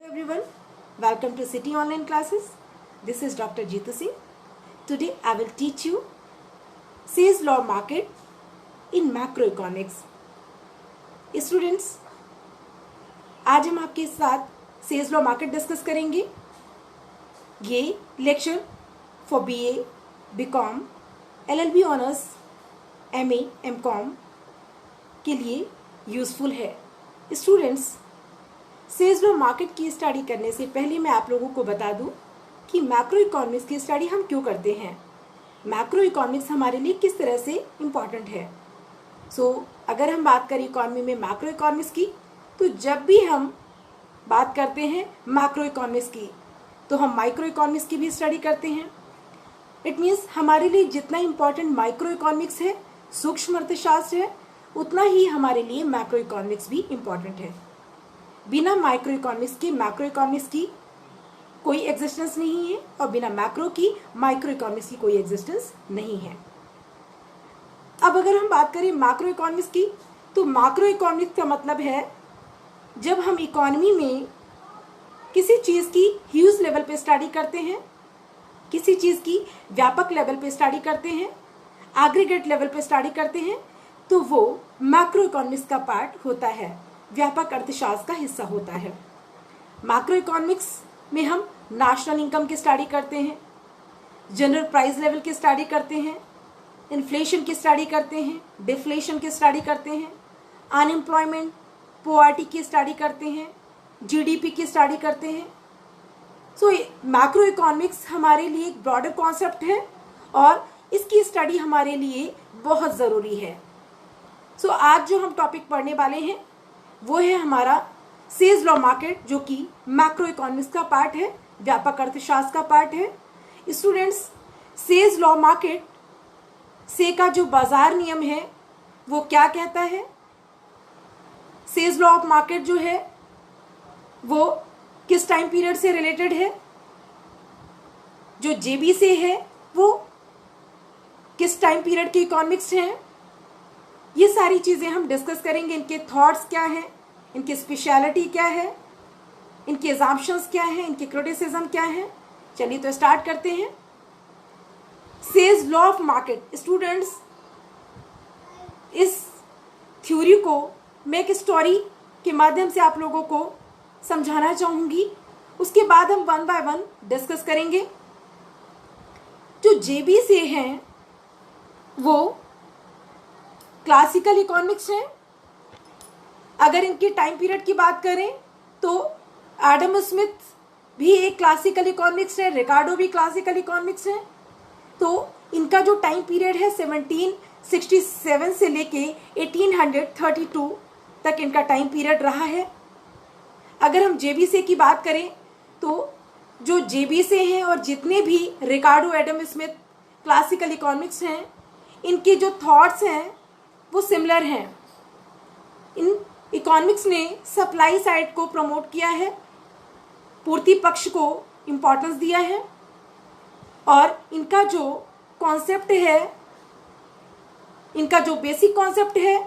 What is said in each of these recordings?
Everyone, welcome to City Online Classes. This is Dr. Jeetu Singh. Today I will teach you Say's Law Market in Macroeconomics. Students, आज हम आपके साथ Say's Law Market discuss करेंगे. ये lecture for BA, BCom, LLB honours, MA, MCom के लिए useful है. Students, says law market की स्टडी करने से पहले मैं आप लोगों को बता दूं कि मैक्रो इकोनॉमिक्स की स्टडी हम क्यों करते हैं, मैक्रो इकोनॉमिक्स हमारे लिए किस तरह से इम्पॉर्टेंट है. अगर हम बात करें इकोनॉमी में मैक्रो इकोनॉमिक्स की, तो जब भी हम बात करते हैं मैक्रो इकोनॉमिक्स की तो हम माइक्रो इकोनॉमिक्स की भी स्टडी करते हैं. इट मीन्स हमारे लिए जितना इम्पॉर्टेंट माइक्रो इकोनॉमिक्स है, सूक्ष्म अर्थशास्त्र है, उतना ही हमारे लिए मैक्रो इकोनॉमिक्स भी इम्पॉर्टेंट है. बिना माइक्रो इकोनॉमिक्स के मैक्रो इकोनॉमिक्स की कोई एग्जिस्टेंस नहीं है और बिना मैक्रो की माइक्रो इकोनॉमिक्स की कोई एग्जिस्टेंस नहीं है. अब अगर हम बात करें मैक्रो इकोनॉमिक्स की, तो मैक्रो इकोनॉमिक्स का मतलब है जब हम इकोनॉमी में किसी चीज़ की ह्यूज लेवल पे स्टडी करते हैं, किसी चीज़ की व्यापक लेवल पे स्टडी करते हैं, एग्रीगेट लेवल पे स्टडी करते हैं, तो वो मैक्रो इकोनॉमिक्स का पार्ट होता है, व्यापक अर्थशास्त्र का हिस्सा होता है. मैक्रो इकोनॉमिक्स में हम नेशनल इनकम की स्टडी करते हैं, जनरल प्राइस लेवल की स्टडी करते हैं, इन्फ्लेशन की स्टडी करते हैं, डिफ्लेशन की स्टडी करते हैं, अनएम्प्लॉयमेंट, पॉवर्टी की स्टडी करते हैं, जीडीपी की स्टडी करते हैं. मैक्रो इकोनॉमिक्स हमारे लिए एक ब्रॉडर कॉन्सेप्ट है और इसकी स्टडी हमारे लिए बहुत ज़रूरी है. आज जो हम टॉपिक पढ़ने वाले हैं वो है हमारा सेज लॉ मार्केट, जो कि मैक्रो इकोनॉमिक्स का पार्ट है, व्यापक अर्थशास्त्र का पार्ट है. स्टूडेंट्स, सेज लॉ मार्केट से का जो बाजार नियम है वो क्या कहता है, सेज लॉ ऑफ मार्केट जो है वो किस टाइम पीरियड से रिलेटेड है, जो जेबी से है वो किस टाइम पीरियड की इकोनॉमिक्स हैं, ये सारी चीज़ें हम डिस्कस करेंगे. इनके थॉट्स क्या हैं, इनकी स्पेशलिटी क्या है, इनके एग्जाम्पशंस क्या हैं, इनके क्रिटिसिज्म क्या है. चलिए तो स्टार्ट करते हैं. Says law of market. Students, इस थ्योरी को मैं एक स्टोरी के माध्यम से आप लोगों को समझाना चाहूँगी, उसके बाद हम वन बाय वन डिस्कस करेंगे. जो जेबी से हैं वो क्लासिकल इकोनॉमिक्स है. अगर इनके टाइम पीरियड की बात करें तो एडम स्मिथ भी एक क्लासिकल इकोनॉमिक्स है, रिकार्डो भी क्लासिकल इकोनॉमिक्स है. तो इनका जो टाइम पीरियड है 1767 से लेके 1832 तक इनका टाइम पीरियड रहा है. अगर हम जेबीसे की बात करें तो जो जेबीसे हैं और जितने भी रिकार्डो, एडम स्मिथ क्लासिकल इकोनॉमिक्स हैं, इनके जो थॉट्स हैं वो सिमिलर हैं. इन इकोनॉमिक्स ने सप्लाई साइड को प्रमोट किया है, पूर्ति पक्ष को इम्पोर्टेंस दिया है और इनका जो कॉन्सेप्ट है, इनका जो बेसिक कॉन्सेप्ट है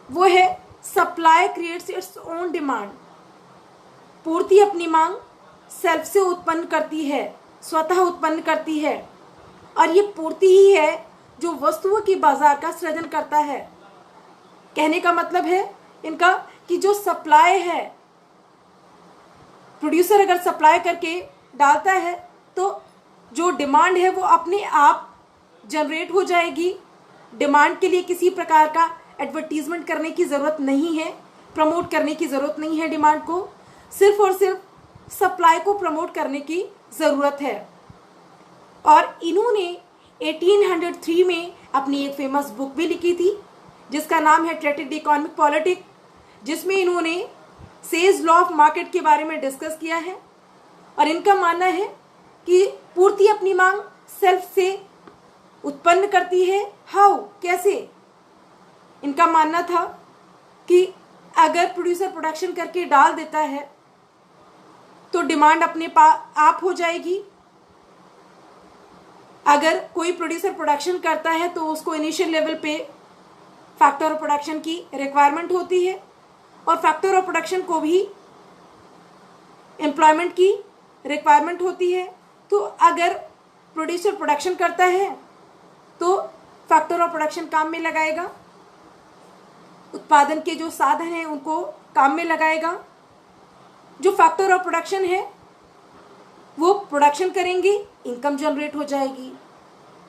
वो है supply creates its own demand. पूर्ति अपनी मांग सेल्फ से उत्पन्न करती है, स्वतः उत्पन्न करती है, और ये पूर्ति ही है जो वस्तुओं की बाजार का सृजन करता है. कहने का मतलब है इनका कि जो सप्लाई है, प्रोड्यूसर अगर सप्लाई करके डालता है तो जो डिमांड है वो अपने आप जनरेट हो जाएगी. डिमांड के लिए किसी प्रकार का एडवर्टीजमेंट करने की ज़रूरत नहीं है, प्रमोट करने की ज़रूरत नहीं है. डिमांड को सिर्फ और सिर्फ सप्लाई को प्रमोट करने की ज़रूरत है. और इन्होंने 1803 में अपनी एक फेमस बुक भी लिखी थी जिसका नाम है ट्रेटेड इकोनॉमिक पॉलिटिक, जिसमें इन्होंने सेज लॉ ऑफ मार्केट के बारे में डिस्कस किया है. और इनका मानना है कि पूर्ति अपनी मांग सेल्फ से उत्पन्न करती है. हाउ, कैसे? इनका मानना था कि अगर प्रोड्यूसर प्रोडक्शन करके डाल देता है तो डिमांड अपने आप हो जाएगी. अगर कोई प्रोड्यूसर प्रोडक्शन करता है तो उसको इनिशियल लेवल पे फैक्टर ऑफ प्रोडक्शन की रिक्वायरमेंट होती है और फैक्टर ऑफ प्रोडक्शन को भी एम्प्लॉयमेंट की रिक्वायरमेंट होती है। तो अगर प्रोड्यूसर प्रोडक्शन करता है तो फैक्टर ऑफ प्रोडक्शन काम में लगाएगा, उत्पादन के जो साधन हैं उनको काम में लगाएगा। जो फैक्टर ऑफ प्रोडक्शन है वो प्रोडक्शन करेंगे, इनकम जनरेट हो जाएगी।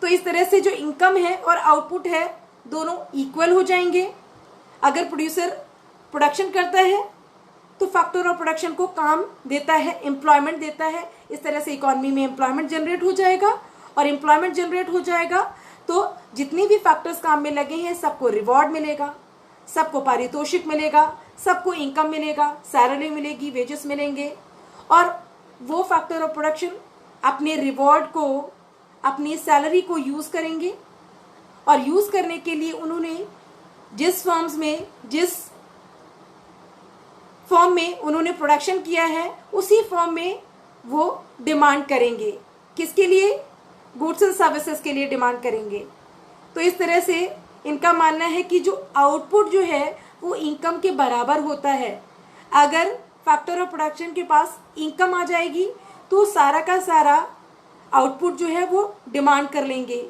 तो इस तरह से जो इनकम है और आउटपुट है दोनों इक्वल हो जाएंगे। अगर प्रोड्यूसर प्रोडक्शन करता है तो फैक्टर ऑफ प्रोडक्शन को काम देता है, एम्प्लॉयमेंट देता है। इस तरह से इकोनॉमी में एम्प्लॉयमेंट जनरेट हो जाएगा, और एम्प्लॉयमेंट जनरेट हो जाएगा तो जितनी भी फैक्टर्स काम में लगे हैं सबको रिवॉर्ड मिलेगा, सबको पारितोषिक मिलेगा, सबको इनकम मिलेगा, सैलरी मिलेगी, वेजेस मिलेंगे। और वो फैक्टर ऑफ प्रोडक्शन अपने रिवॉर्ड को, अपनी सैलरी को यूज़ करेंगे। और यूज़ करने के लिए उन्होंने जिस फॉर्म में उन्होंने प्रोडक्शन किया है उसी फॉर्म में वो डिमांड करेंगे। किसके लिए? गुड्स एंड सर्विसेज के लिए डिमांड करेंगे। तो इस तरह से इनका मानना है कि जो आउटपुट जो है वो इनकम के बराबर होता है। अगर फैक्टर ऑफ प्रोडक्शन के पास इनकम आ जाएगी तो सारा का सारा आउटपुट जो है वो डिमांड कर लेंगे,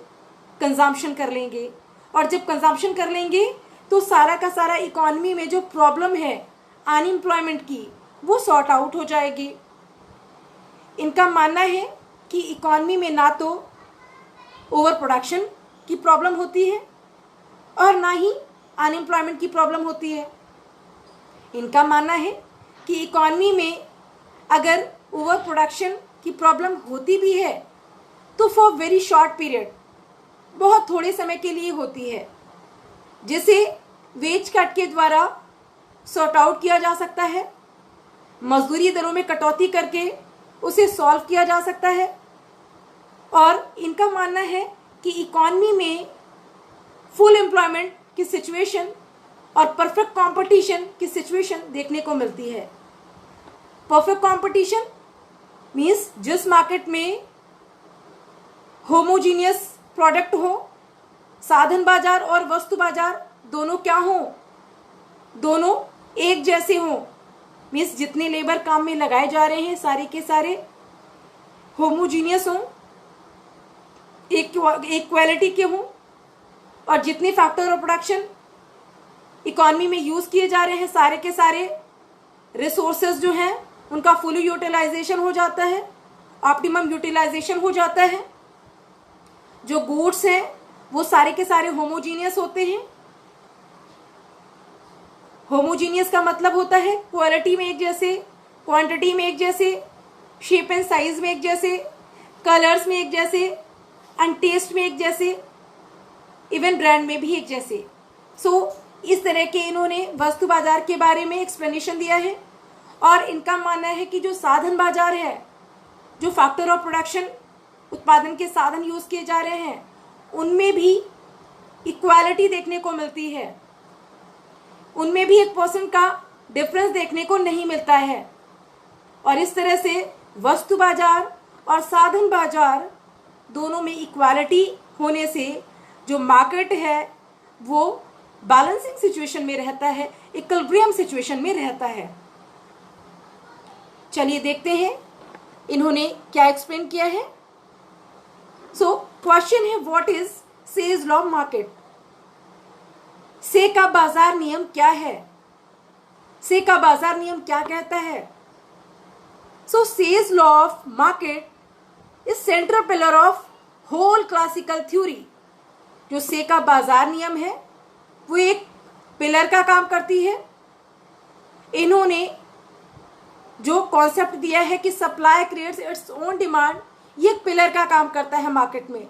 कंजम्पशन कर लेंगे। और जब कंजम्पशन कर लेंगे तो सारा का सारा इकोनॉमी में जो प्रॉब्लम है अनएम्प्लॉयमेंट की वो सॉर्ट आउट हो जाएगी। इनका मानना है कि इकोनॉमी में ना तो ओवर प्रोडक्शन की प्रॉब्लम होती है और ना ही अनएम्प्लॉयमेंट की प्रॉब्लम होती है। इनका मानना है कि इकोनॉमी में अगर ओवर प्रोडक्शन की प्रॉब्लम होती भी है तो फॉर वेरी शॉर्ट पीरियड, बहुत थोड़े समय के लिए होती है, जिसे वेज कट के द्वारा सॉर्ट आउट किया जा सकता है। मजदूरी दरों में कटौती करके उसे सॉल्व किया जा सकता है। और इनका मानना है कि इकोनॉमी में फुल एम्प्लॉयमेंट की सिचुएशन और परफेक्ट कंपटीशन की सिचुएशन देखने को मिलती है। परफेक्ट कंपटीशन मीन्स जिस मार्केट में होमोजीनियस प्रोडक्ट हो, साधन बाजार और वस्तु बाजार दोनों क्या हो, दोनों एक जैसे हो। मीन्स जितने लेबर काम में लगाए जा रहे हैं सारे के सारे होमोजीनियस हों, एक क्वालिटी के हों, और जितने फैक्टर ऑफ प्रोडक्शन इकोनॉमी में यूज किए जा रहे हैं सारे के सारे रिसोर्सेज जो हैं उनका फुल यूटिलाइजेशन हो जाता है, ऑप्टिमम यूटिलाइजेशन हो जाता है। जो गुड्स हैं वो सारे के सारे होमोजीनियस होते हैं। होमोजीनियस का मतलब होता है क्वालिटी में एक जैसे, क्वांटिटी में एक जैसे, शेप एंड साइज में एक जैसे, कलर्स में एक जैसे, एंड टेस्ट में एक जैसे, इवन ब्रांड में भी एक जैसे। इस तरह के इन्होंने वस्तु बाजार के बारे में एक्सप्लेनेशन दिया है। और इनका मानना है कि जो साधन बाजार है, जो फैक्टर ऑफ प्रोडक्शन उत्पादन के साधन यूज किए जा रहे हैं, उनमें भी इक्वालिटी देखने को मिलती है, उनमें भी 1% का डिफरेंस देखने को नहीं मिलता है। और इस तरह से वस्तु बाजार और साधन बाजार दोनों में इक्वालिटी होने से जो मार्केट है वो बैलेंसिंग सिचुएशन में रहता है, इक्विलिब्रियम सिचुएशन में रहता है। चलिए देखते हैं इन्होंने क्या एक्सप्लेन किया है। क्वेश्चन है, what is says law market? से का बाजार नियम क्या है? से का बाजार नियम क्या कहता है? Say's law of market is central pillar of whole classical theory. जो से का बाजार नियम है वो एक पिलर का काम करती है। इन्होंने जो कॉन्सेप्ट दिया है कि supply creates its own demand, ये एक पिलर का काम करता है मार्केट में।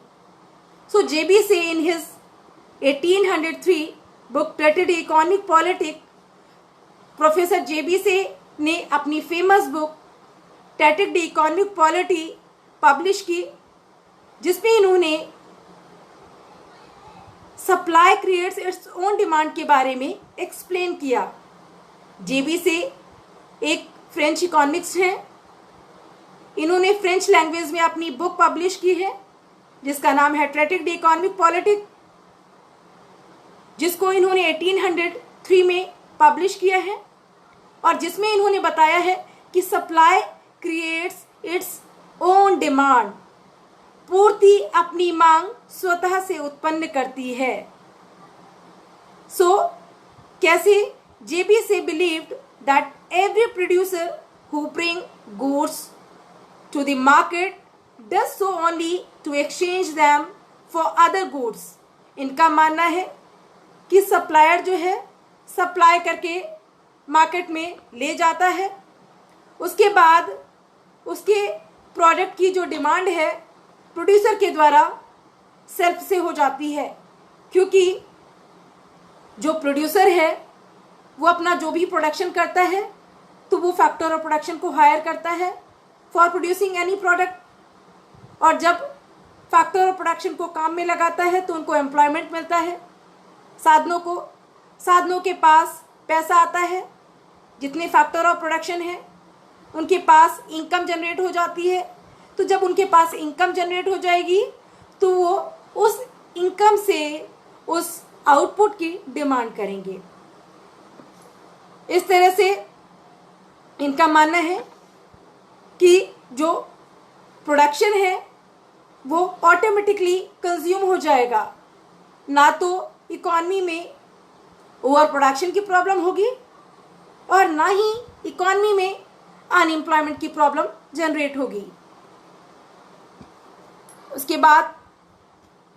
JB Say in his 1803 book treated economic politics, professor JB Say ने अपनी famous book treated economic polity publish की, जिसमें इन्होंने supply creates its own demand के बारे में एक्सप्लेन किया। जेबी से एक फ्रेंच इकोनॉमिक्स हैं, इन्होंने फ्रेंच लैंग्वेज में अपनी बुक पब्लिश की है जिसका नाम है ट्रेटेड इकोनॉमिक पॉलिटिक्स, जिसको इन्होंने 1803 में पब्लिश किया है, और जिसमें इन्होंने बताया है कि supply creates its own demand, पूर्ति अपनी मांग स्वतः से उत्पन्न करती है। सो कैसे? JBC believed that every producer who bring goods to the market does so only to exchange them for other goods। इनका मानना है कि सप्लायर जो है सप्लाई करके मार्केट में ले जाता है, उसके बाद उसके प्रोडक्ट की जो डिमांड है प्रोड्यूसर के द्वारा सेल्फ से हो जाती है, क्योंकि जो प्रोड्यूसर है वो अपना जो भी प्रोडक्शन करता है तो वो फैक्टर ऑफ प्रोडक्शन को हायर करता है फॉर प्रोड्यूसिंग एनी प्रोडक्ट, और जब फैक्टर ऑफ प्रोडक्शन को काम में लगाता है तो उनको एम्प्लॉयमेंट मिलता है, साधनों के पास पैसा आता है, जितने फैक्टर ऑफ प्रोडक्शन है उनके पास इनकम जनरेट हो जाती है। तो जब उनके पास इनकम जनरेट हो जाएगी तो वो उस इनकम से उस आउटपुट की डिमांड करेंगे। इस तरह से इनका मानना है कि जो प्रोडक्शन है वो ऑटोमेटिकली कंज्यूम हो जाएगा, ना तो इकॉनमी में ओवर प्रोडक्शन की प्रॉब्लम होगी और ना ही इकॉनमी में अनएम्प्लॉयमेंट की प्रॉब्लम जनरेट होगी। उसके बाद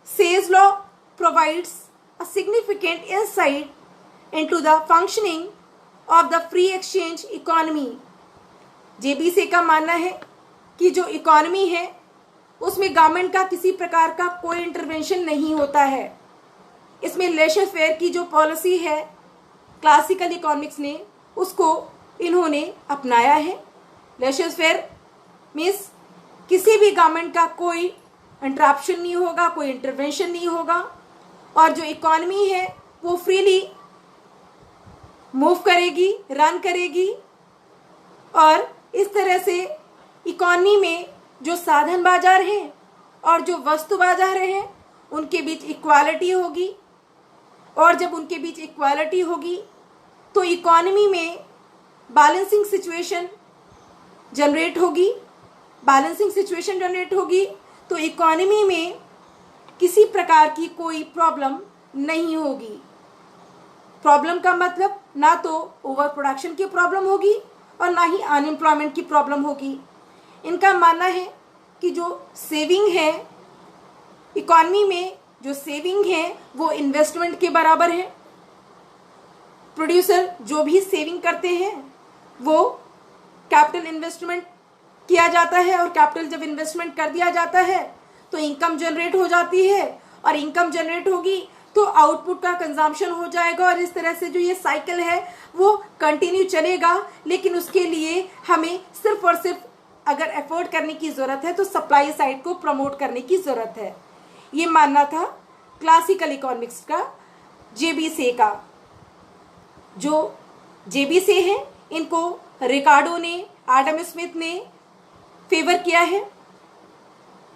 says law provides a significant insight into the functioning of the free exchange economy. JBC का मानना है कि जो इकोनॉमी है उसमें गवर्नमेंट का किसी प्रकार का कोई इंटरवेंशन नहीं होता है। इसमें लेशर फेयर की जो पॉलिसी है क्लासिकल इकोनॉमिक्स ने उसको इन्होंने अपनाया है। लेशर फेयर मीन्स किसी भी गवर्नमेंट का कोई इंटरप्शन नहीं होगा, कोई इंटरवेंशन नहीं होगा, और जो इकोनॉमी है वो फ्रीली मूव करेगी, रन करेगी, और इस तरह से इकोनॉमी में जो साधन बाजार हैं और जो वस्तु बाजार हैं उनके बीच इक्वालिटी होगी, और जब उनके बीच इक्वालिटी होगी तो इकोनॉमी में बैलेंसिंग सिचुएशन जनरेट होगी। बैलेंसिंग सिचुएशन जनरेट होगी तो इकोनॉमी में किसी प्रकार की कोई प्रॉब्लम नहीं होगी। प्रॉब्लम का मतलब ना तो ओवर प्रोडक्शन की प्रॉब्लम होगी और ना ही अनएम्प्लॉयमेंट की प्रॉब्लम होगी। इनका मानना है कि जो सेविंग है इकोनॉमी में, जो सेविंग है वो इन्वेस्टमेंट के बराबर है। प्रोड्यूसर जो भी सेविंग करते हैं वो कैपिटल इन्वेस्टमेंट किया जाता है, और कैपिटल जब इन्वेस्टमेंट कर दिया जाता है तो इनकम जनरेट हो जाती है, और इनकम जनरेट होगी तो आउटपुट का कंजम्पशन हो जाएगा, और इस तरह से जो ये साइकिल है वो कंटिन्यू चलेगा। लेकिन उसके लिए हमें सिर्फ और सिर्फ अगर एफर्ट करने की ज़रूरत है तो सप्लाई साइड को प्रमोट करने की ज़रूरत है। ये मानना था क्लासिकल इकोनॉमिक्स का, JBC का। जो JBC है इनको रिकार्डो ने, एडम स्मिथ ने फेवर किया है।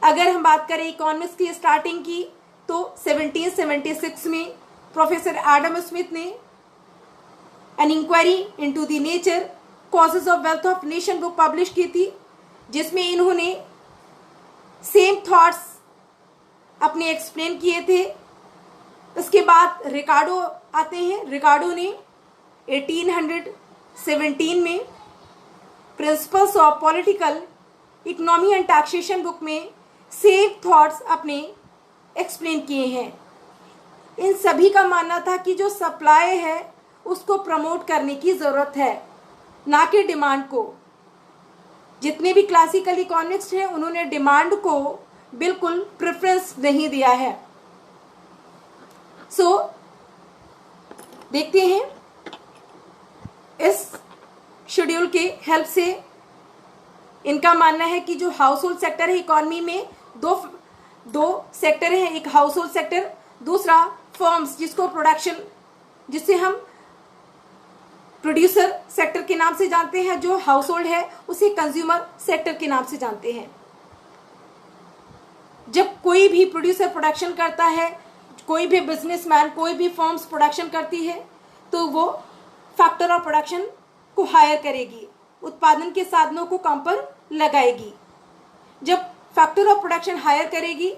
अगर हम बात करें इकोनॉमिक्स की स्टार्टिंग की तो 1776 में प्रोफेसर एडम स्मिथ ने an inquiry into the nature causes of wealth of nation book publish की थी, जिसमें इन्होंने सेम थॉट्स अपने एक्सप्लेन किए थे। उसके बाद रिकार्डो आते हैं। रिकार्डो ने 1817 में principles of political economy and taxation book में सेम थॉट्स अपने एक्सप्लेन किए हैं। इन सभी का मानना था कि जो सप्लाई है उसको प्रमोट करने की ज़रूरत है, ना कि डिमांड को। जितने भी क्लासिकल इकोनॉमिक्स हैं उन्होंने डिमांड को बिल्कुल प्रेफरेंस नहीं दिया है। सो देखते हैं इस शेड्यूल के हेल्प से। इनका मानना है कि जो हाउस होल्ड सेक्टर है इकोनॉमी में दो सेक्टर हैं, एक हाउस होल्ड सेक्टर, दूसरा फर्म्स जिसको प्रोडक्शन, जिसे हम प्रोड्यूसर सेक्टर के नाम से जानते हैं। जो हाउस होल्ड है उसे कंज्यूमर सेक्टर के नाम से जानते हैं। जब कोई भी प्रोड्यूसर प्रोडक्शन करता है, कोई भी बिजनेसमैन, कोई भी फर्म्स प्रोडक्शन करती है तो वो फैक्टर ऑफ प्रोडक्शन को हायर करेगी, उत्पादन के साधनों को कम पर लगाएगी। जब फैक्टर ऑफ प्रोडक्शन हायर करेगी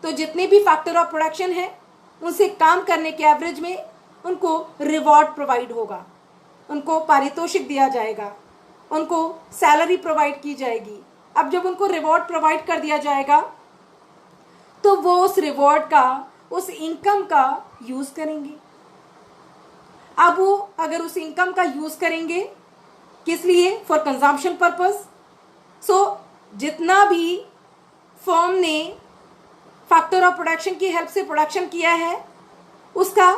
तो जितने भी फैक्टर ऑफ प्रोडक्शन है उनसे काम करने के एवरेज में उनको रिवॉर्ड प्रोवाइड होगा, उनको पारितोषिक दिया जाएगा, उनको सैलरी प्रोवाइड की जाएगी। अब जब उनको रिवॉर्ड प्रोवाइड कर दिया जाएगा तो वो उस रिवॉर्ड का, उस इनकम का यूज करेंगे। अब वो अगर उस इनकम का यूज करेंगे किस लिए? For consumption purpose. सो जितना भी फर्म ने फैक्टर ऑफ प्रोडक्शन की हेल्प से प्रोडक्शन किया है उसका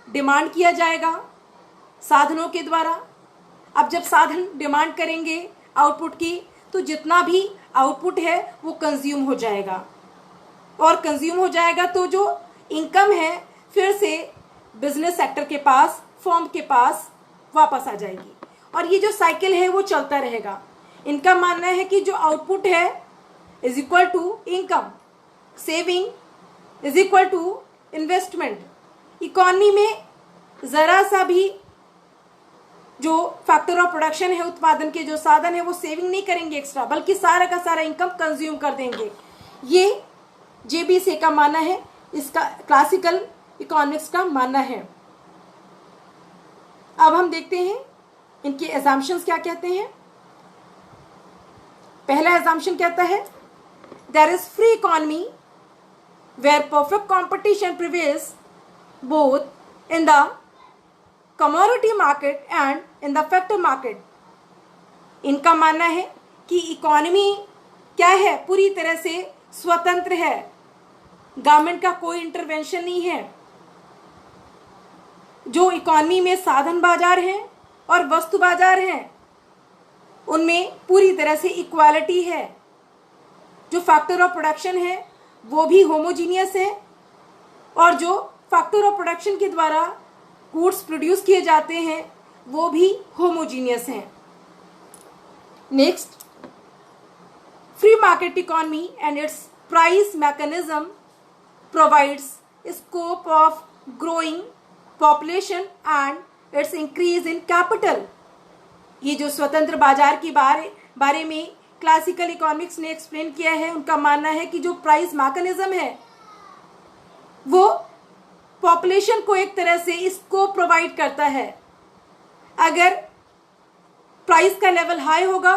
डिमांड किया जाएगा साधनों के द्वारा। अब जब साधन डिमांड करेंगे आउटपुट की तो जितना भी आउटपुट है वो कंज्यूम हो जाएगा, और कंज्यूम हो जाएगा तो जो इनकम है फिर से बिजनेस सेक्टर के पास, फर्म के पास वापस आ जाएगी, और ये जो साइकिल है वो चलता रहेगा। इनका मानना है कि जो आउटपुट है is equal to income, saving is equal to investment. Economy में जरा सा भी जो फैक्टर ऑफ प्रोडक्शन है, उत्पादन के जो साधन है वो सेविंग नहीं करेंगे एक्स्ट्रा, बल्कि सारा का सारा इनकम कंज्यूम कर देंगे। ये जेबीसी का मानना है, इसका क्लासिकल इकोनॉमिक्स का मानना है। अब हम देखते हैं इनके एजम्पशंस क्या कहते हैं। पहला एजम्पशन कहता है there is free economy where perfect competition prevails both in the commodity market and in the factor market. इनका मानना है कि इकोनॉमी क्या है, पूरी तरह से स्वतंत्र है, गवर्नमेंट का कोई इंटरवेंशन नहीं है। जो इकोनॉमी में साधन बाजार हैं और वस्तु बाजार हैं उनमें पूरी तरह से इक्वालिटी है। जो फैक्टर ऑफ प्रोडक्शन है वो भी होमोजीनियस है, और जो फैक्टर ऑफ प्रोडक्शन के द्वारा गुड्स प्रोड्यूस किए जाते हैं वो भी होमोजीनियस हैं। Next, free market economy and it's price mechanism provides scope of growing population and its increase in capital। ये जो स्वतंत्र बाजार की बारे में क्लासिकल इकोनॉमिक्स ने एक्सप्लेन किया है, उनका मानना है कि जो प्राइस मैकेनिज्म है वो पॉपुलेशन को एक तरह से स्कोप प्रोवाइड करता है। अगर प्राइस का लेवल हाई होगा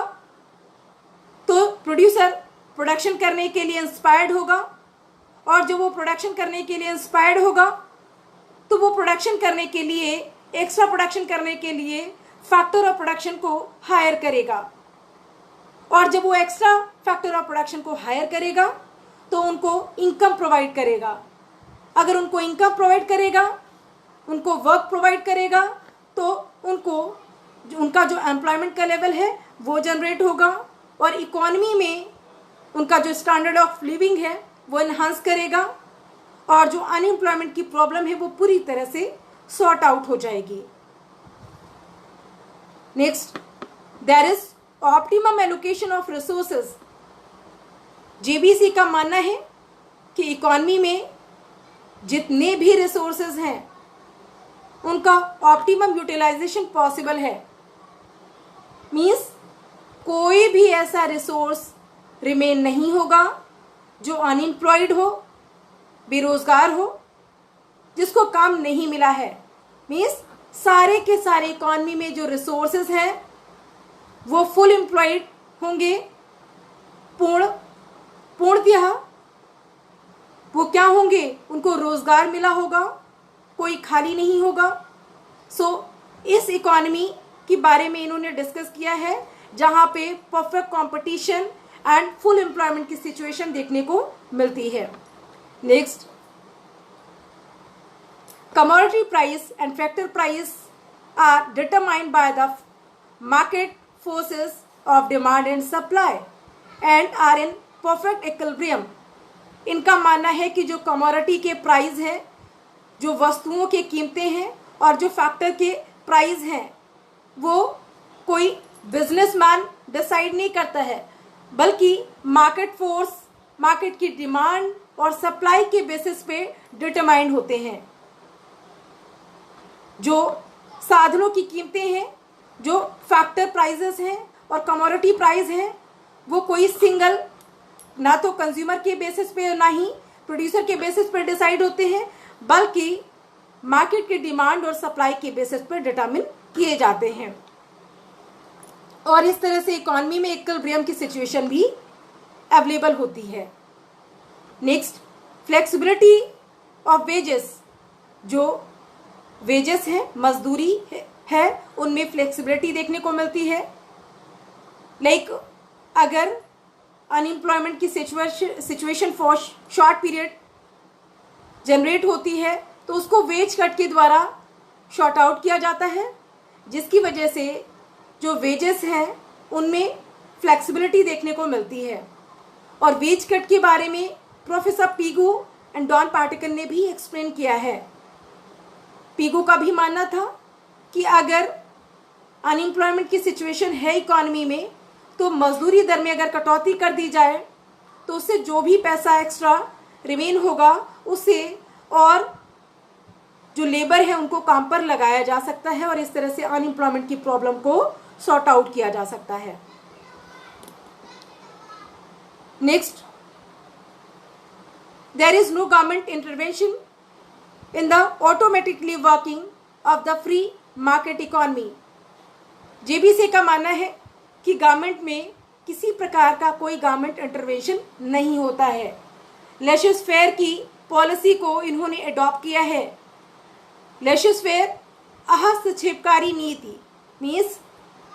तो प्रोड्यूसर प्रोडक्शन करने के लिए इंस्पायर्ड होगा, और जब वो प्रोडक्शन करने के लिए इंस्पायर्ड होगा तो वो प्रोडक्शन करने के लिए, एक्स्ट्रा प्रोडक्शन करने के लिए फैक्टर ऑफ प्रोडक्शन को हायर करेगा, और जब वो एक्स्ट्रा फैक्टर ऑफ प्रोडक्शन को हायर करेगा तो उनको इनकम प्रोवाइड करेगा। अगर उनको इनकम प्रोवाइड करेगा, उनको वर्क प्रोवाइड करेगा तो उनका जो एम्प्लॉयमेंट का लेवल है वो जनरेट होगा, और इकोनॉमी में उनका जो स्टैंडर्ड ऑफ लिविंग है वो इन्हांस करेगा, और जो अनएम्प्लॉयमेंट की प्रॉब्लम है वो पूरी तरह से सॉर्ट आउट हो जाएगी। Next, there is optimum allocation of resources. J B Say का मानना है कि इकोनॉमी में जितने भी रिसोर्सेज हैं उनका ऑप्टिमम यूटिलाइजेशन पॉसिबल है। मीन्स कोई भी ऐसा रिसोर्स रिमेन नहीं होगा जो अनएम्प्लॉयड हो, बेरोजगार हो, जिसको काम नहीं मिला है। मीन्स सारे के सारे इकोनॉमी में जो रिसोर्सेज हैं वो फुल एम्प्लॉयड होंगे, पूर्णतः वो क्या होंगे, उनको रोजगार मिला होगा, कोई खाली नहीं होगा। सो इस इकोनॉमी के बारे में इन्होंने डिस्कस किया है जहां पे perfect competition and full employment की सिचुएशन देखने को मिलती है। Next, commodity price and factor price are determined by the market forces of demand and supply and are in perfect equilibrium. इनका मानना है कि जो कमोडिटी के प्राइस है, जो वस्तुओं की कीमतें हैं, और जो फैक्टर के प्राइस हैं वो कोई बिजनेसमैन डिसाइड नहीं करता है, बल्कि मार्केट फोर्स, मार्केट की डिमांड और सप्लाई के बेसिस पे डिटरमाइंड होते हैं। जो साधनों की कीमतें हैं, जो फैक्टर प्राइसेस हैं और कमोडिटी प्राइस हैं, वो कोई सिंगल, ना तो कंज्यूमर के बेसिस पे ना ही प्रोड्यूसर के बेसिस पर डिसाइड होते हैं, बल्कि मार्केट की डिमांड और सप्लाई के बेसिस पर डिटरमिन किए जाते हैं। और इस तरह से इकोनॉमी में इक्विलिब्रियम की सिचुएशन भी अवेलेबल होती है। Next, flexibility of wages. जो वेजेस हैं, मजदूरी है, उनमें फ्लेक्सिबिलिटी देखने को मिलती है। लाइक अगर अनएम्प्लॉयमेंट की situation for short period generate होती है तो उसको वेज कट के द्वारा शॉर्ट आउट किया जाता है, जिसकी वजह से जो वेजेस हैं उनमें फ्लेक्सिबिलिटी देखने को मिलती है। और वेज कट के बारे में प्रोफेसर पीगू एंड डॉन पार्टिकल ने भी एक्सप्लेन किया है। पीगू का भी मानना था कि अगर अनएम्प्लॉयमेंट की सिचुएशन है इकोनॉमी में तो मजदूरी दर में अगर कटौती कर दी जाए तो उससे जो भी पैसा एक्स्ट्रा रिमेन होगा उससे और जो लेबर है उनको काम पर लगाया जा सकता है और इस तरह से अनएम्प्लॉयमेंट की प्रॉब्लम को सॉर्ट आउट किया जा सकता है। Next, there is no government intervention in the automatically working of the free market economy. J B Say का मानना है कि गवर्नमेंट में किसी प्रकार का कोई गवर्नमेंट इंटरवेंशन नहीं होता है। लेशेस फेयर की पॉलिसी को इन्होंने अडॉप्ट किया है। लेशेस फेयर हस्तक्षेपकारी नीति मीन्स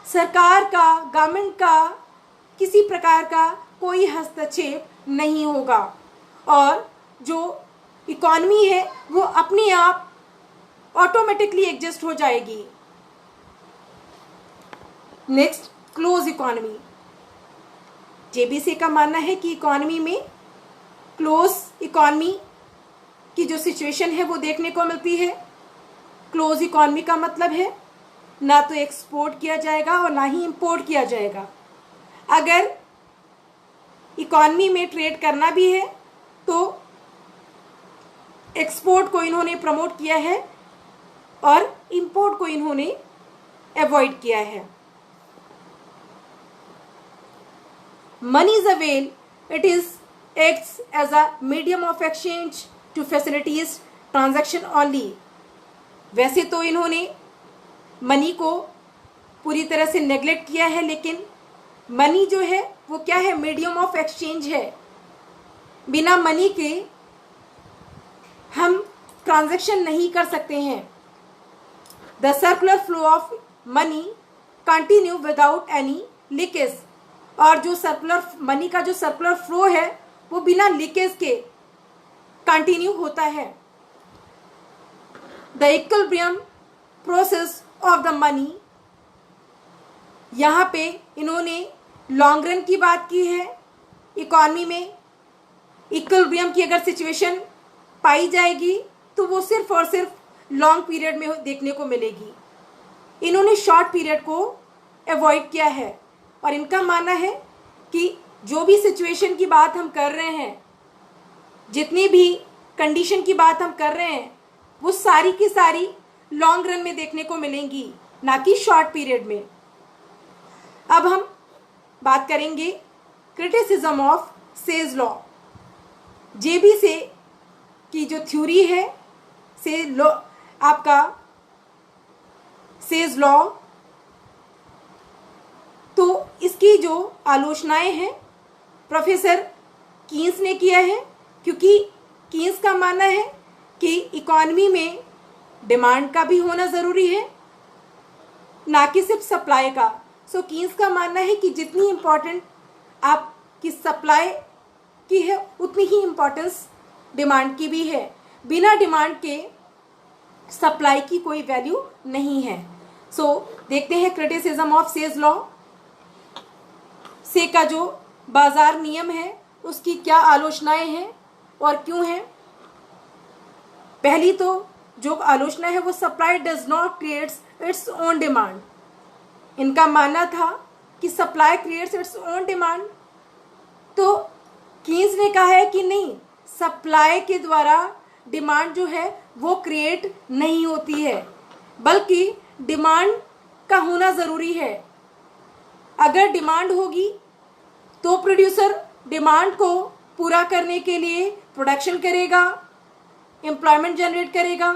सरकार का, गवर्नमेंट का किसी प्रकार का कोई हस्तक्षेप नहीं होगा और जो इकोनॉमी है वो अपने आप ऑटोमेटिकली एडजस्ट हो जाएगी। Next, close economy. जेबीसी का मानना है कि इकोनॉमी में क्लोज इकोनॉमी की जो सिचुएशन है वो देखने को मिलती है। क्लोज इकोनॉमी का मतलब है ना तो एक्सपोर्ट किया जाएगा और ना ही इंपोर्ट किया जाएगा। अगर इकोनॉमी में ट्रेड करना भी है तो एक्सपोर्ट को इन्होंने प्रमोट किया है और इंपोर्ट को इन्होंने अवॉइड किया है। Money is a well, it is acts as a medium of exchange to facilities transaction only. वैसे तो इन्होंने मनी को पूरी तरह से नेग्लेक्ट किया है, लेकिन मनी जो है वो क्या है, मीडियम ऑफ एक्सचेंज है। बिना मनी के हम ट्रांजैक्शन नहीं कर सकते हैं। The circular flow of money continue without any leakage. और जो सर्कुलर मनी का जो सर्कुलर फ्लो है वो बिना लीकेज के कंटिन्यू होता है। The equilibrium process of the money, यहाँ पे इन्होंने लॉन्ग रन की बात की है। इकोनॉमी में इक्विलिब्रियम की अगर सिचुएशन पाई जाएगी तो वो सिर्फ और सिर्फ लॉन्ग पीरियड में देखने को मिलेगी। इन्होंने शॉर्ट पीरियड को अवॉइड किया है और इनका मानना है कि जो भी सिचुएशन की बात हम कर रहे हैं, जितनी भी कंडीशन की बात हम कर रहे हैं, वो सारी की सारी लॉन्ग रन में देखने को मिलेंगी, ना कि शॉर्ट पीरियड में। अब हम बात करेंगे क्रिटिसिज्म ऑफ सेज लॉ। जेबी से की जो थ्योरी है से लॉ, आपका सेज लॉ, तो इसकी जो आलोचनाएं हैं प्रोफेसर कीन्स ने किया है, क्योंकि कीन्स का मानना है कि इकोनॉमी में डिमांड का भी होना ज़रूरी है, ना कि सिर्फ सप्लाई का। सो कीन्स का मानना है कि जितनी इम्पोर्टेंट आपकी सप्लाई की है उतनी ही इम्पोर्टेंस डिमांड की भी है। बिना डिमांड के सप्लाई की कोई वैल्यू नहीं है। सो देखते हैं क्रिटिसिज्म ऑफ सेज लॉ से का जो बाजार नियम है उसकी क्या आलोचनाएं हैं और क्यों हैं। पहली तो जो आलोचना है वो supply does not creates its own demand. इनका मानना था कि supply creates its own demand, तो कीन्स ने कहा है कि नहीं, सप्लाई के द्वारा डिमांड जो है वो क्रिएट नहीं होती है, बल्कि डिमांड का होना ज़रूरी है। अगर डिमांड होगी तो तो प्रोड्यूसर डिमांड को पूरा करने के लिए प्रोडक्शन करेगा, एम्प्लॉयमेंट जनरेट करेगा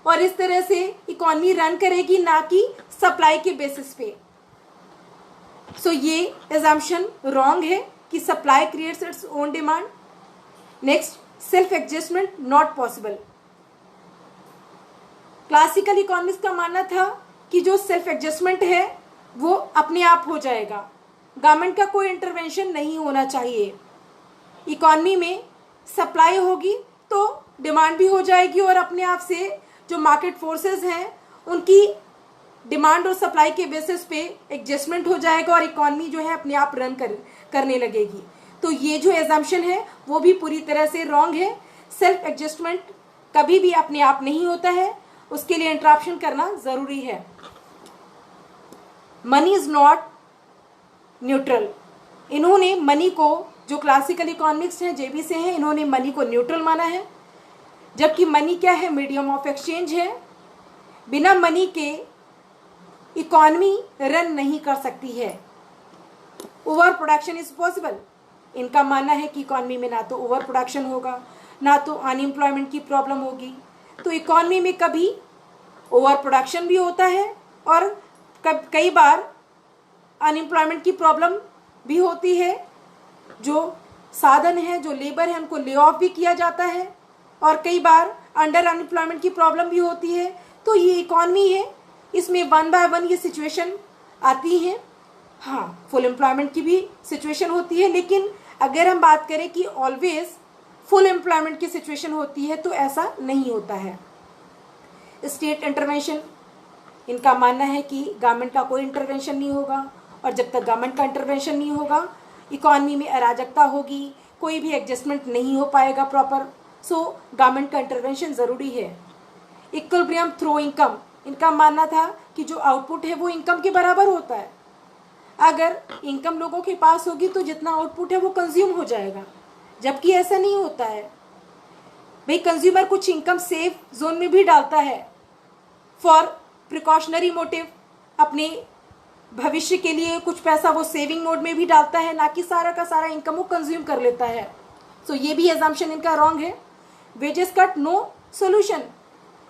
और इस तरह से इकॉनमी रन करेगी, ना कि सप्लाई के बेसिस पे। सो ये एजम्पशन रॉन्ग है कि supply creates its own demand. Next, self adjustment not possible. Classical economics का मानना था कि जो सेल्फ एडजस्टमेंट है वो अपने आप हो जाएगा, गवर्नमेंट का कोई इंटरवेंशन नहीं होना चाहिए। इकॉनमी में सप्लाई होगी तो डिमांड भी हो जाएगी और अपने आप से जो मार्केट फोर्सेस हैं उनकी डिमांड और सप्लाई के बेसिस पे एडजस्टमेंट हो जाएगा और इकॉनमी जो है अपने आप रन करने लगेगी। तो ये जो एजम्पशन है वो भी पूरी तरह से रॉन्ग है। सेल्फ एडजस्टमेंट कभी भी अपने आप नहीं होता है, उसके लिए इंटरप्शन करना जरूरी है। Money is not neutral. इन्होंने मनी को, जो क्लासिकल इकोनॉमिक्स हैं जेबी से हैं, इन्होंने मनी को न्यूट्रल माना है, जबकि मनी क्या है, मीडियम ऑफ एक्सचेंज है। बिना मनी के इकॉनमी रन नहीं कर सकती है। Over production is possible. इनका मानना है कि इकॉनमी में ना तो ओवर प्रोडक्शन होगा, ना तो अनएम्प्लॉयमेंट की प्रॉब्लम होगी। तो इकॉनमी में कभी ओवर प्रोडक्शन भी होता है और कई बार अनएम्प्लॉयमेंट की प्रॉब्लम भी होती है। जो साधन है, जो लेबर है, उनको ले ऑफ भी किया जाता है और कई बार अंडर अनएम्प्लॉयमेंट की प्रॉब्लम भी होती है। तो ये इकॉनमी है, इसमें वन बाय वन ये सिचुएशन आती है। हाँ, फुल एम्प्लॉयमेंट की भी सिचुएशन होती है, लेकिन अगर हम बात करें कि ऑलवेज फुल एम्प्लॉयमेंट की सिचुएशन होती है तो ऐसा नहीं होता है। स्टेट इंटरवेंशन, इनका मानना है कि गवर्नमेंट का कोई इंटरवेंशन नहीं होगा और जब तक गवर्नमेंट का इंटरवेंशन नहीं होगा इकॉनमी में अराजकता होगी, कोई भी एडजस्टमेंट नहीं हो पाएगा प्रॉपर। सो गवर्नमेंट का इंटरवेंशन ज़रूरी है। इक्विलिब्रियम थ्रू इनकम, इनका मानना था कि जो आउटपुट है वो इनकम के बराबर होता है। अगर इनकम लोगों के पास होगी तो जितना आउटपुट है वो कंज्यूम हो जाएगा, जबकि ऐसा नहीं होता है। भाई कंज्यूमर कुछ इनकम सेफ जोन में भी डालता है फॉर प्रिकॉशनरी मोटिव, अपने भविष्य के लिए कुछ पैसा वो सेविंग मोड में भी डालता है, ना कि सारा का सारा इनकम वो कंज्यूम कर लेता है। सो ये भी एजम्पशन इनका रॉन्ग है। Wages cut no solution.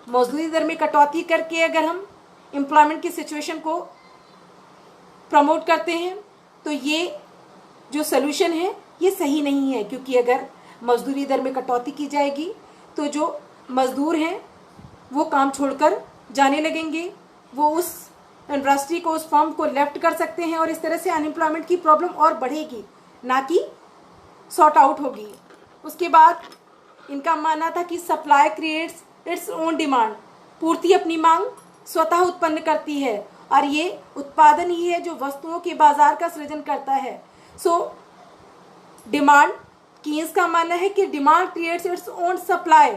मजदूरी दर में कटौती करके अगर हम एम्प्लॉयमेंट की सिचुएशन को प्रमोट करते हैं तो ये जो सोल्यूशन है ये सही नहीं है, क्योंकि अगर मजदूरी दर में कटौती की जाएगी तो जो मजदूर हैं वो काम छोड़कर जाने लगेंगे, वो उस इंडस्ट्री को, उस फर्म को लेफ्ट कर सकते हैं और इस तरह से अनएम्प्लॉयमेंट की प्रॉब्लम और बढ़ेगी, ना कि सॉर्ट आउट होगी। उसके बाद इनका मानना था कि supply creates its own demand. पूर्ति अपनी मांग स्वतः उत्पन्न करती है और ये उत्पादन ही है जो वस्तुओं के बाजार का सृजन करता है। सो डिमांड, कीन्स का मानना है कि demand creates its own supply.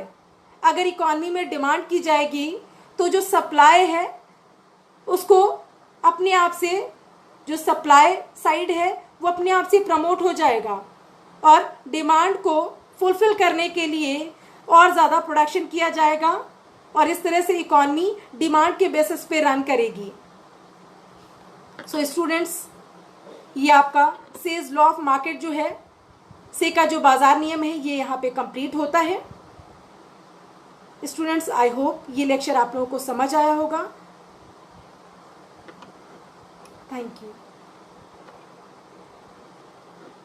अगर इकॉनमी में डिमांड की जाएगी तो जो सप्लाई है उसको अपने आप से, जो सप्लाई साइड है वो अपने आप से प्रमोट हो जाएगा और डिमांड को फुलफिल करने के लिए और ज़्यादा प्रोडक्शन किया जाएगा और इस तरह से इकॉनमी डिमांड के बेसिस पे रन करेगी। सो स्टूडेंट्स, ये आपका सेज लॉ ऑफ मार्केट जो है, से का जो बाजार नियम है, ये यहाँ पे कंप्लीट होता है। स्टूडेंट्स, आई होप ये लेक्चर आप लोगों को समझ आया होगा। Thank you.